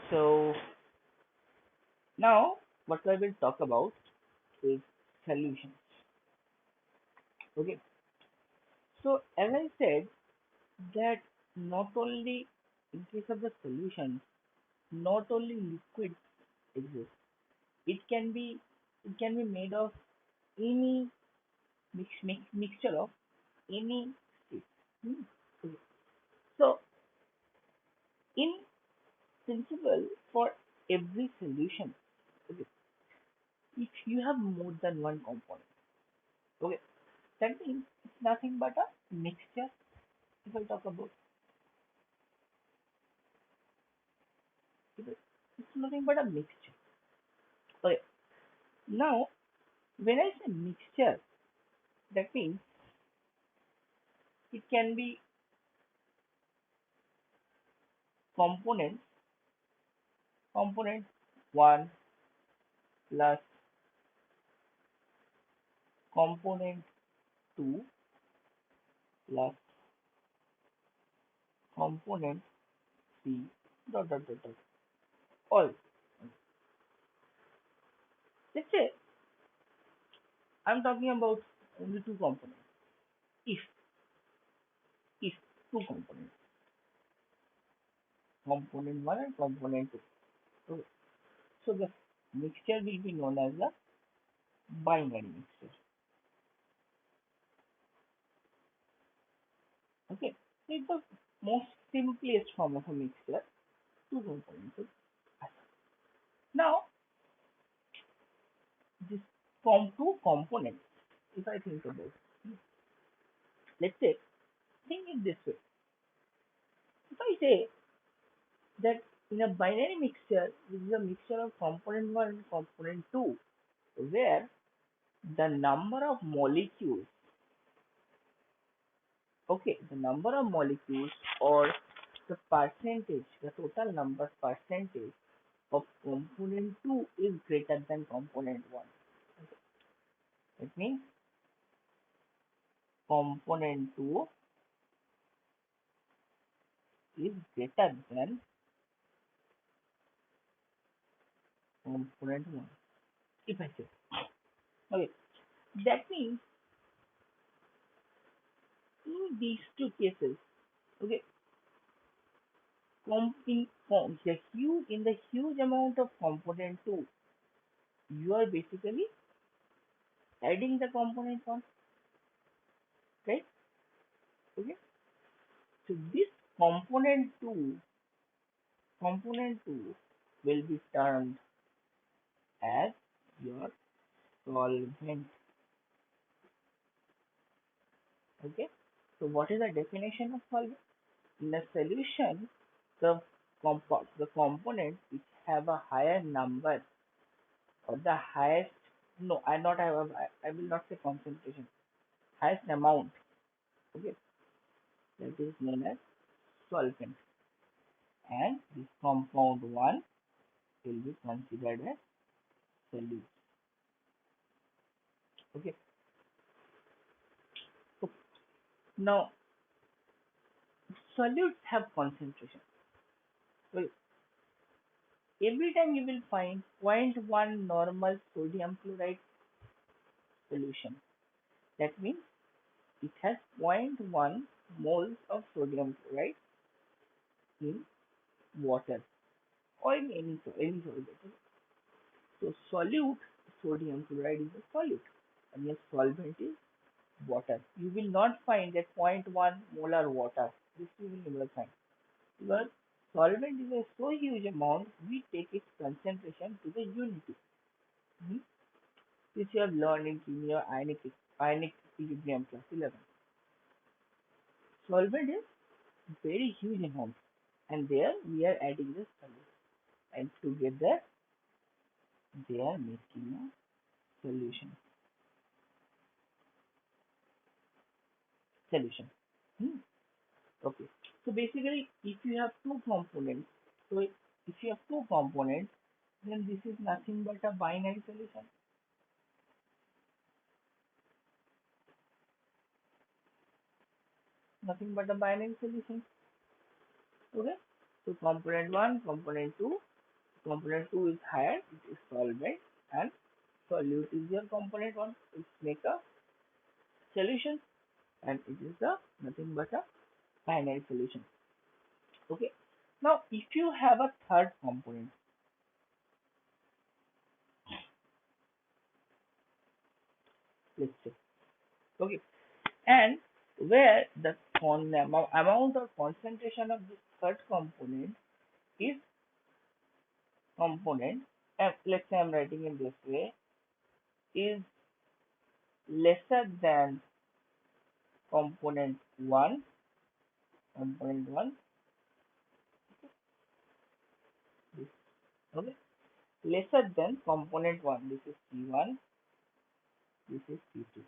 So now what I will talk about is solutions. Okay. So as I said that not only in case of the solution, not only liquids exist. It can be it can be made of any mixture of any state. Hmm. Okay. So in principle for every solution, okay, if you have more than one component, okay, that means it's nothing but a mixture. If I talk about it, it's nothing but a mixture. Okay. Now when I say mixture, that means it can be components, component one plus component two plus component three dot. All. Let's say I'm talking about only two components. If if two components, component one and component two. So, so the mixture will be known as the binary mixture. Okay. It's the most simplest form of a mixture. Two components. Now this two components. If I think about, let's say, think it this way. If I say that in a binary mixture, this is a mixture of component one and component two, where the number of molecules, okay, the number of molecules or the percentage, the total number percentage of component 2 is greater than component 1. Okay. That means component 2 is greater than component 1. If I say, okay, that means in these two cases, okay, in the huge amount of component 2, you are basically adding the component 1, right? Okay. So this component 2, component 2 will be termed as your solvent. Okay. So what is the definition of solvent? In a solution, the components which have a higher number or the highest, no, I will not say concentration, highest amount. Okay, that is known as solvent, and this compound one will be considered as solute. Okay. So now solutes have concentration. So every time you will find zero point 0.1 normal sodium chloride solution. That means it has zero point 0.1 moles of sodium chloride in water or in any solvent. So solute sodium chloride is a solute and your solvent is water. You will not find that zero point 0.1 molar water. This you will never find. Because solvent is a so huge amount, we take its concentration to the unity. Hmm? This you have learned in chemia ionic equilibrium class 11. Solvent is very huge amount, and there we are adding the solute, and together they are making a solution. Hmm. Okay. So basically, if you have two components, so if you have two components, then this is nothing but a binary solution. Nothing but a binary solution. Okay. So component one, component two. component 2 is higher, it is solvent, and solute is your component 1. It make a solution, and it is the nothing but a binary solution. Okay. Now, if you have a third component, let's say, okay, and where the amount or concentration of this third component is component, and let's say I'm writing in this way, is lesser than component 1, component 1, this, okay, lesser than component 1, this is C1, this is C2,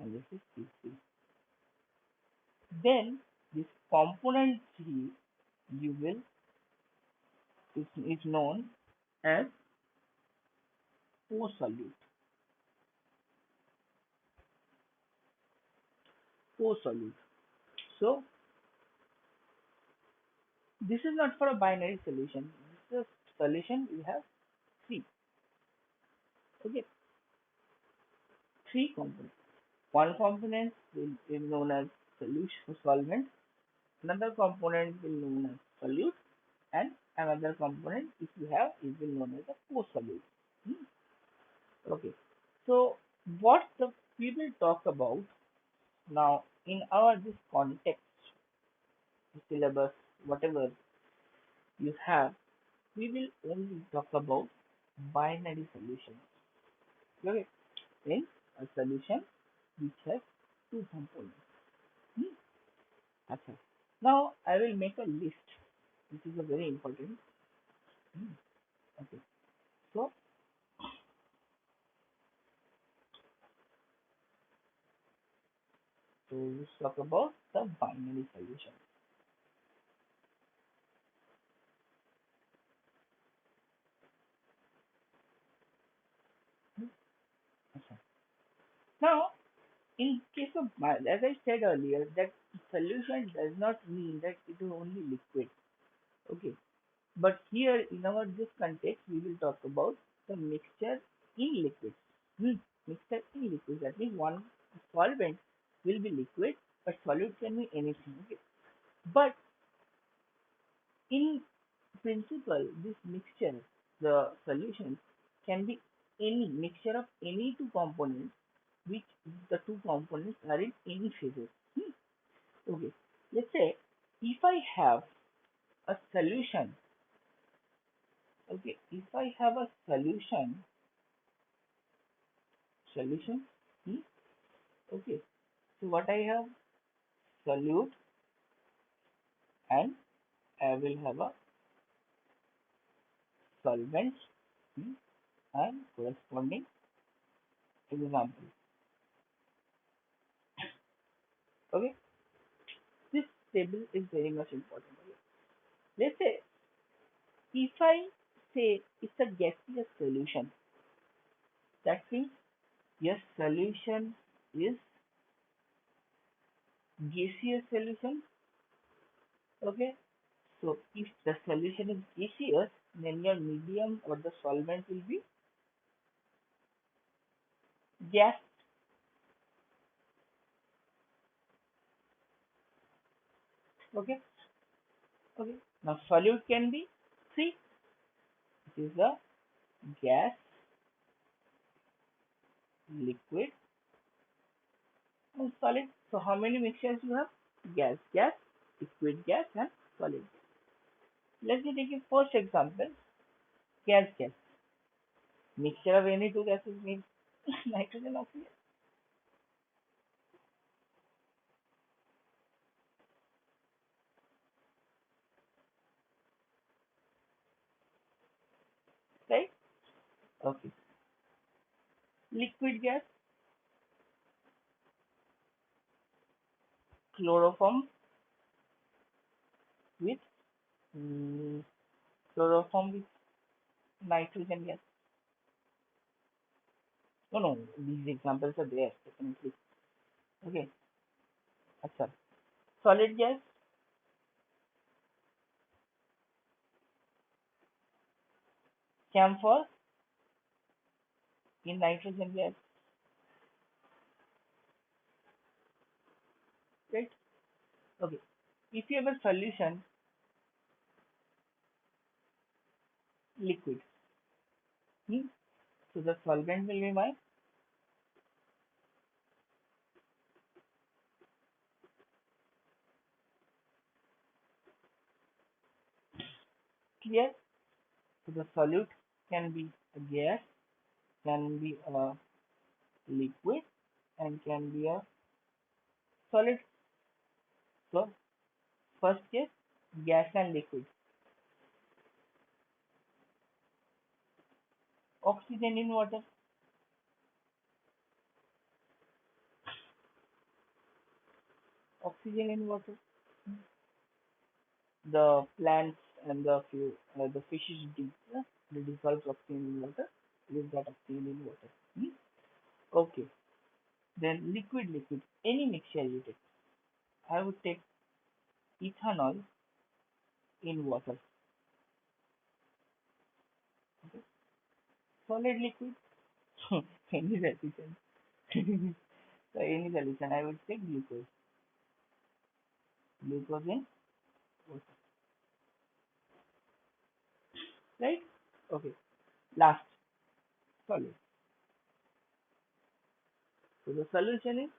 and this is C3. Then this component 3 you will is known as co-solute. Co-solute. So this is not for a binary solution. This is a solution we have three. Okay, three components. One component will be known as solution solvent. Another component will be known as solute, and another component, if you have, is will known as a co-solute. Hmm. Okay. So what the we will talk about now in our this context, syllabus, whatever you have, we will only talk about binary solutions. Okay, in a solution which has two components. Hmm. Okay. Now I will make a list, which is a very important. Hmm. Okay. So let's talk about the binary solution. Hmm. Okay. Now, in case of as I said earlier, that solution does not mean that it is only liquid. Okay. But here in our this context, we will talk about the mixture in liquids. Hmm. Mixture in liquids. That means one solvent will be liquid, but solute can be anything. Okay. But in principle, this mixture, the solution can be any mixture of any two components, which the two components are in any phases. Hmm. Okay. Let's say if I have a solution. Okay. If I have a solution. Hmm? Okay. So what I have solute, and I will have a solvent, hmm, and corresponding example. Okay. This table is very much important. Okay. Let's say if I say it's a gaseous solution, that means your solution is gaseous solution. Okay. So if the solution is gaseous, then your medium or the solvent will be gas. Okay. Okay. Now solute can be three. It is a gas, liquid, and solid. So how many mixtures you have? Gas, gas, liquid gas, and solid. Let me take a first example. Gas, gas. Mixture of any two gases means nitrogen oxygen, right? Okay. Liquid gas, chloroform with mm, chloroform with nitrogen gas. No, no, these examples are there definitely. Okay. Achha. Solid gas, camphor in nitrogen gas, right? Okay. If you have a solution liquid, hmm, so the solvent will be my clear. So the solute can be a gas, can be a liquid, and can be a solid. So first case, gas and liquid. Oxygen in water, oxygen in water. The plants and the fishes they dissolve oxygen in water. Leave that oxygen in water. Hmm? Okay. Then liquid. Any mixture you take. I would take ethanol in water. Okay. Solid liquid. Any solution. So any solution. I would take glucose. Glucose in water. Right? Okay. Last solid. So the solution is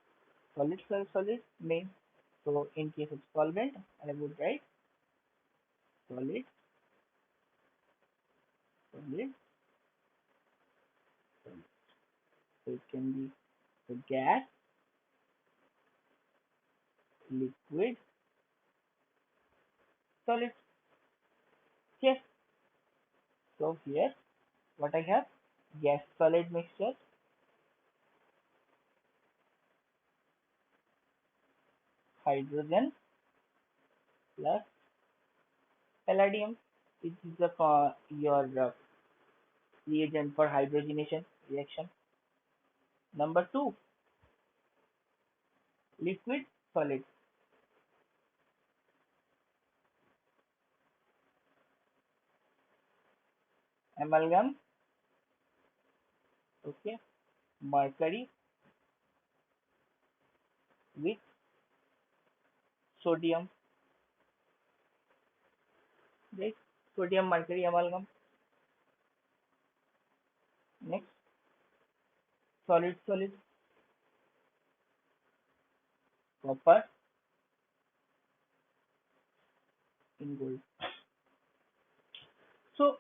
solid main. So in case of solvent, I would write solid, solid, solid. So it can be the gas, liquid, solid. Yes. So here what I have gas solid mixture, hydrogen plus palladium. It is the your reagent for hydrogenation reaction. Number two, liquid solid amalgam. Okay, mercury with sodium. Right? Sodium mercury amalgam. Next, solid copper in gold. So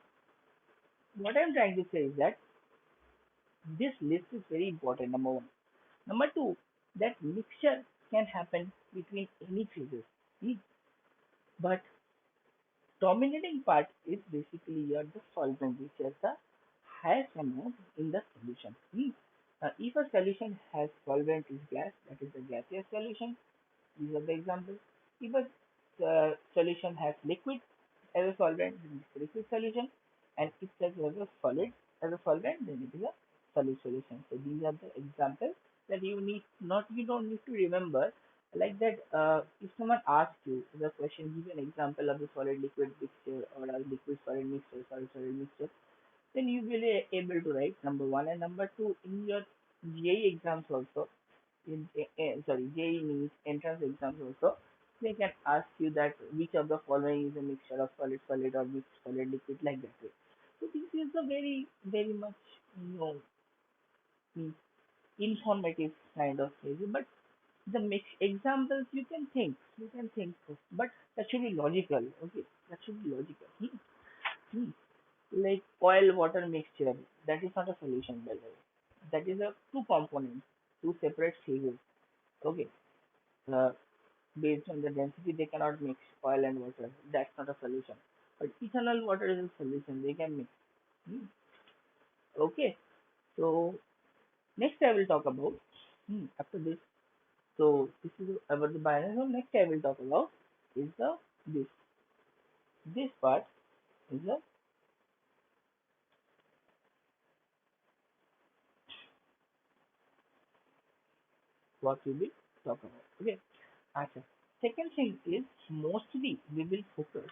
what I'm trying to say is that this list is very important. Number one. Number two, that mixture can happen between any phases. Hmm. But dominating part is basically your the solvent, which is the highest amount in the solution. If a solution has solvent is gas, that is the gaseous solution. These are the examples. If a solution has liquid as a solvent, then it's a liquid solution. And if it has a solid as a solvent, then it is a solid solution. So these are the examples that you don't need to remember. Like that, if someone asks you the question, give an example of the solid liquid mixture or a liquid solid mixture, solid mixture, then you will be able to write number one and number two in your JEE exams also JEE means entrance exams also, they can ask you that which of the following is a mixture of solid or mixed solid liquid like that way. So this is a very much mm, informative kind of thing. But the mix examples you can think of, but that should be logical. Okay, that should be logical. Hmm. Like oil water mixture, that is not a solution by the way. That is a two components, two separate phases. Okay. Uh, Based on the density, they cannot mix oil and water. That's not a solution. But ethanol water is a solution. They can mix. Hmm. Okay. So next I will talk about after this. So this is about the bionism. Next I will talk about is the this this part is the what we will talk about. Okay. Acha. Second thing is mostly we will focus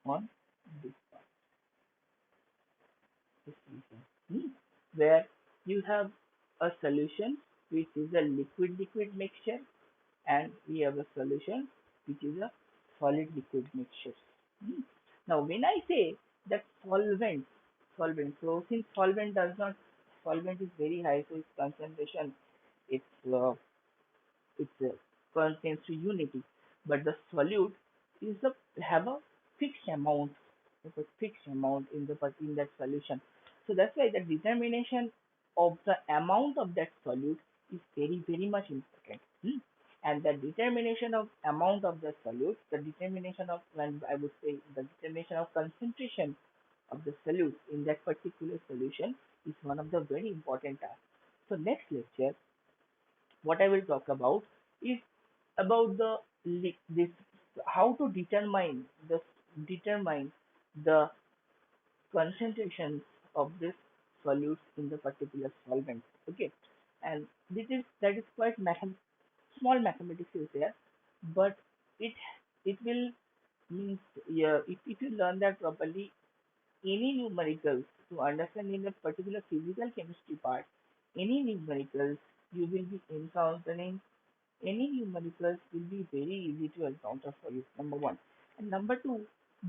on this part. you have a solution which is a liquid-liquid mixture, and we have a solution which is a solid-liquid mixture. Hmm. Now, when I say that so since solvent is very high, so its concentration, it's contains to unity, but the solute is the have a fixed amount, have a fixed amount in in that solution. So that's why the determination of the amount of that solute is very much important. Hmm. And the determination of amount of the solute, the determination of when I would say the determination of concentration of the solute in that particular solution is one of the very important tasks. So next lecture, what I will talk about is about the this how to determine the concentrations of this solutes in the particular solvent. Okay, and that is quite small mathematics is there, but it it will means, yeah, if you learn that properly, any numericals to understand in a particular physical chemistry part, any numericals you will be encountering, any numericals will be very easy to encounter for you, number one. And number two,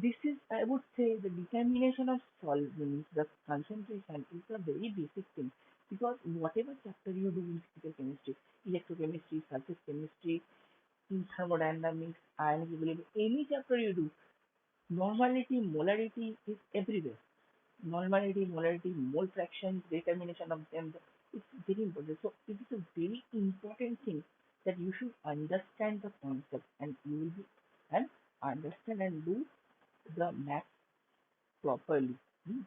this is, I would say, the determination of solvents, the concentration is a very basic thing, because whatever chapter you do in physical chemistry, electrochemistry, surface chemistry, in thermodynamics, ionic equilibrium, any chapter you do, normality, molarity is everywhere. Normality, molarity, mole fractions, determination of them, it's very important. So it is a very important thing that you should understand the concept, and you will be and understand and do the math properly. Hmm.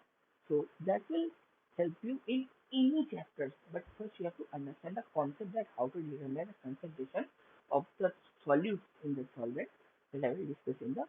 So that will help you in any chapters. But first you have to understand the concept, that how to determine the concentration of the solutes in the solvent, that I will discuss in the